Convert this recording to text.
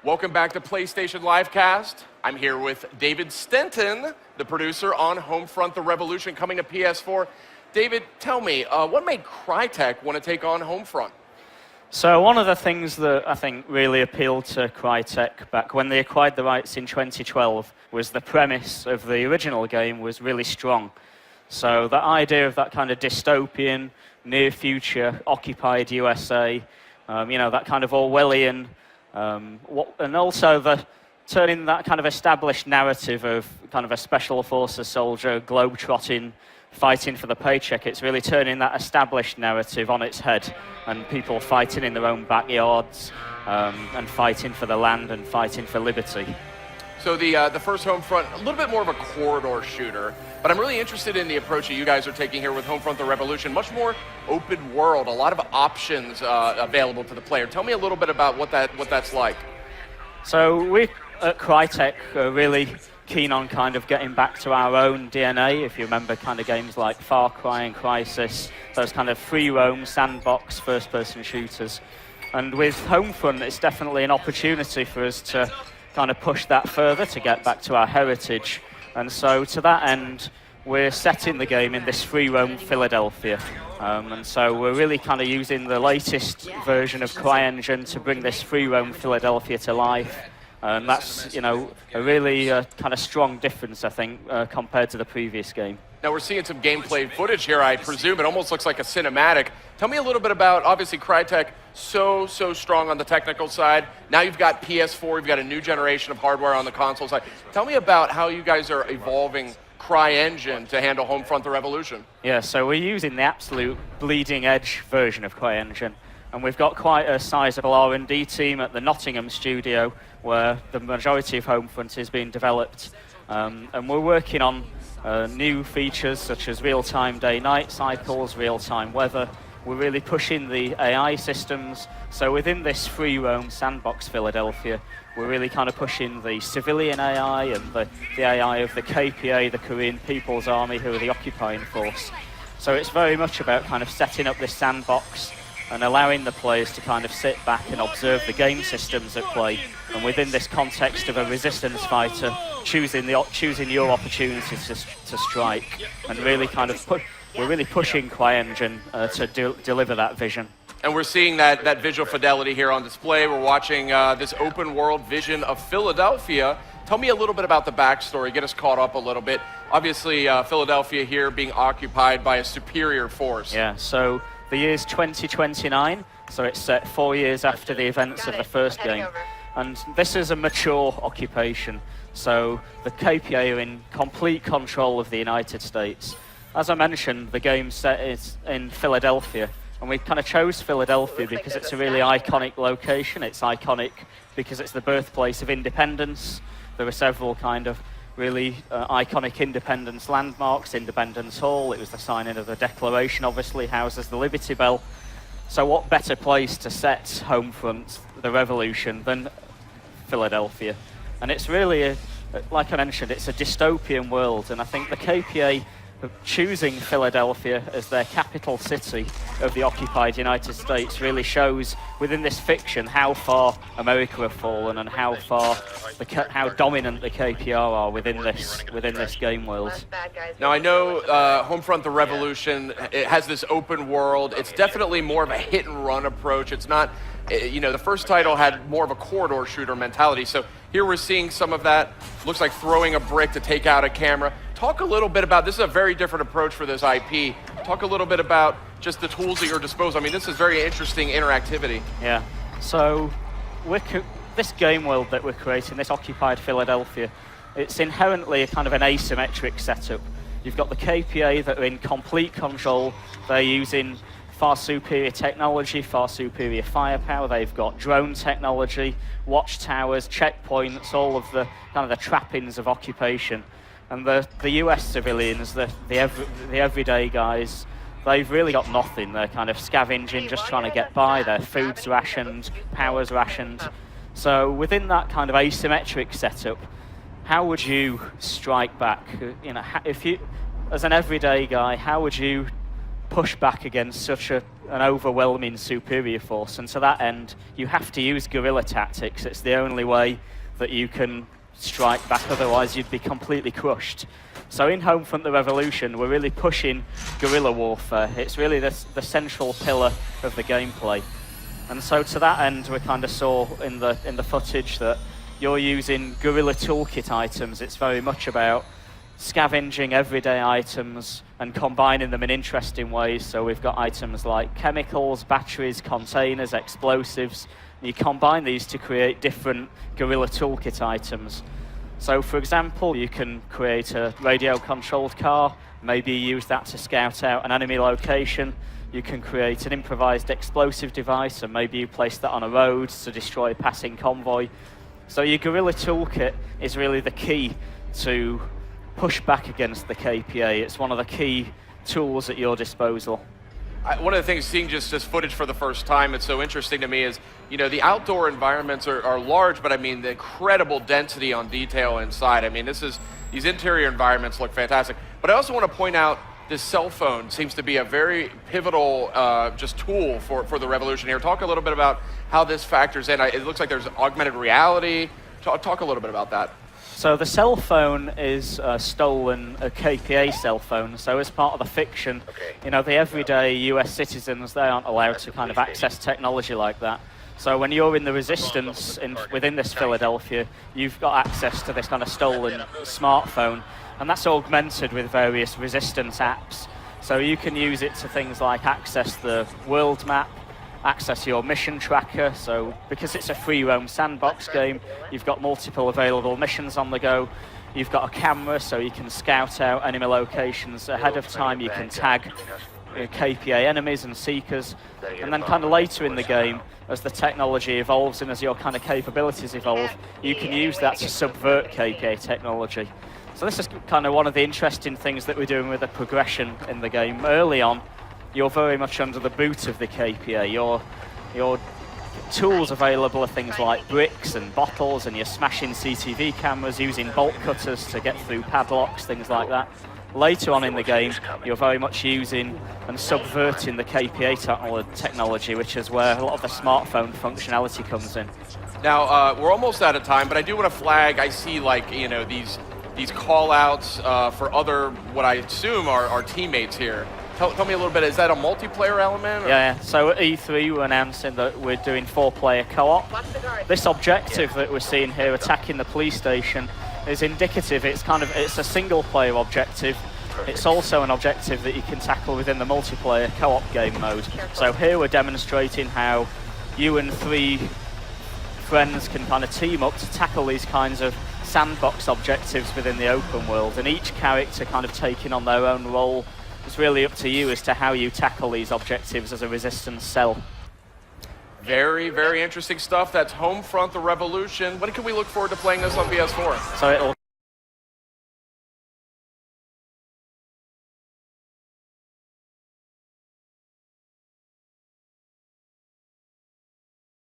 Welcome back to PlayStation Livecast. I'm here with David Stenton, the producer on Homefront: The Revolution, coming to PS4. David, tell me, what made Crytek want to take on Homefront? So one of the things that I think really appealed to Crytek back when they acquired the rights in 2012 was the premise of the original game was really strong. So the idea of that kind of dystopian, near-future, occupied USA, that kind of Orwellian, and also turning that kind of established narrative of kind of a special forces soldier globe-trotting, fighting for the paycheck. It's really turning that established narrative on its head, and people fighting in their own backyards, and fighting for the land and fighting for liberty. So the first Homefront, a little bit more of a corridor shooter, but I'm really interested in the approach that you guys are taking here with Homefront: The Revolution. Much more open world, a lot of options available to the player. Tell me a little bit about what that's like. So we at Crytek are really keen on kind of getting back to our own DNA. If you remember kind of games like Far Cry and Crysis, those kind of free roam, sandbox, first-person shooters. And with Homefront, it's definitely an opportunity for us to kind of push that further, to get back to our heritage. And so to that end, we're setting the game in this free roam Philadelphia. And so we're really kind of using the latest version of CryEngine to bring this free roam Philadelphia to life. And that's, a really kind of strong difference, I think, compared to the previous game. Now we're seeing some gameplay footage here, I presume. It almost looks like a cinematic. Tell me a little bit about, obviously, Crytek, so strong on the technical side. Now you've got PS4, you've got a new generation of hardware on the console side. Tell me about how you guys are evolving CryEngine to handle Homefront: The Revolution. Yeah, so we're using the absolute bleeding edge version of CryEngine. And we've got quite a sizable R&D team at the Nottingham studio where the majority of Homefront is being developed. And we're working on new features such as real-time day-night cycles, real-time weather. We're really pushing the AI systems. So within this free roam sandbox Philadelphia, we're really kind of pushing the civilian AI and the AI of the KPA, the Korean People's Army, who are the occupying force. So it's very much about kind of setting up this sandbox and allowing the players to kind of sit back and observe the game systems at play. And within this context of a resistance fighter, choosing your opportunities to strike, and really kind of we're really pushing CryEngine to deliver that vision. And we're seeing that visual fidelity here on display. We're watching this open world vision of Philadelphia. Tell me a little bit about the backstory, get us caught up a little bit. Obviously, Philadelphia here being occupied by a superior force. Yeah, so the year's 2029, so it's set 4 years after the events of the first game. And this is a mature occupation, so the KPA are in complete control of the United States. As I mentioned, the game set is in Philadelphia, and we kind of chose Philadelphia because it's a really iconic location. It's iconic because it's the birthplace of independence. There were several kind of really iconic independence landmarks. Independence Hall, it was the signing of the Declaration, obviously, houses the Liberty Bell. So what better place to set Homefront: The Revolution than Philadelphia? And it's really, like I mentioned, it's a dystopian world, and I think the KPA choosing Philadelphia as their capital city of the occupied United States really shows within this fiction how far America have fallen and how dominant the KPR are within this game world. Now I know Homefront: The Revolution, it has this open world. It's definitely more of a hit and run approach. It's not, the first title had more of a corridor shooter mentality. So here we're seeing some of that. Looks like throwing a brick to take out a camera. Talk a little bit about, this is a very different approach for this IP. Talk a little bit about just the tools at your disposal. I mean, this is very interesting interactivity. Yeah, so this game world that we're creating, this occupied Philadelphia, it's inherently a kind of an asymmetric setup. You've got the KPA that are in complete control. They're using far superior technology, far superior firepower. They've got drone technology, watchtowers, checkpoints, all of the kind of the trappings of occupation. And the US civilians, the everyday guys, they've really got nothing. They're kind of scavenging, just trying to get by. Their food's rationed, power's rationed. So within that kind of asymmetric setup, how would you strike back? If you, as an everyday guy, how would you push back against such an overwhelming superior force. And to that end, you have to use guerrilla tactics. It's the only way that you can strike back, otherwise you'd be completely crushed. So in Homefront the Revolution, we're really pushing guerrilla warfare. It's really the central pillar of the gameplay. And so to that end, we kind of saw in the footage that you're using guerrilla toolkit items. It's very much about scavenging everyday items and combining them in interesting ways. So we've got items like chemicals, batteries, containers, explosives. And you combine these to create different guerrilla toolkit items. So for example, you can create a radio-controlled car, maybe use that to scout out an enemy location. You can create an improvised explosive device, and maybe you place that on a road to destroy a passing convoy. So your guerrilla toolkit is really the key to push back against the KPA. It's one of the key tools at your disposal. One of the things, seeing just footage for the first time, it's so interesting to me is, you know, the outdoor environments are large, but I mean, the incredible density on detail inside. I mean, these interior environments look fantastic. But I also want to point out this cell phone seems to be a very pivotal just tool for the revolution here. Talk a little bit about how this factors in. It looks like there's augmented reality. Talk a little bit about that. So the cell phone is a KPA cell phone. So as part of the fiction, you know, the everyday US citizens, they aren't allowed to kind of access technology like that. So when you're in the resistance within this Philadelphia, you've got access to this kind of stolen smartphone, and that's augmented with various resistance apps. So you can use it to things like access the world map, access your mission tracker. So because it's a free roam sandbox game, you've got multiple available missions on the go. You've got a camera, so you can scout out enemy locations ahead of time. You can tag KPA enemies and seekers. And then kind of later in the game, as the technology evolves and as your kind of capabilities evolve, you can use that to subvert KPA technology. So this is kind of one of the interesting things that we're doing with the progression in the game. Early on, you're very much under the boot of the KPA. Your tools available are things like bricks and bottles, and you're smashing CCTV cameras, using bolt cutters to get through padlocks, things like that. Later on in the game, you're very much using and subverting the KPA technology, which is where a lot of the smartphone functionality comes in. Now, we're almost out of time, but I do want to flag, I see, like, you know, these call-outs for other, what I assume are teammates here. Tell me a little bit, is that a multiplayer element? Yeah, so at E3 we're announcing that we're doing 4-player co-op. This objective that we're seeing here, attacking the police station, is indicative. It's a single-player objective. It's also an objective that you can tackle within the multiplayer co-op game mode. So here we're demonstrating how you and 3 friends can kind of team up to tackle these kinds of sandbox objectives within the open world, and each character kind of taking on their own role. It's really up to you as to how you tackle these objectives as a resistance cell. Very, very interesting stuff. That's Homefront the Revolution. When can we look forward to playing this on PS4? So it'll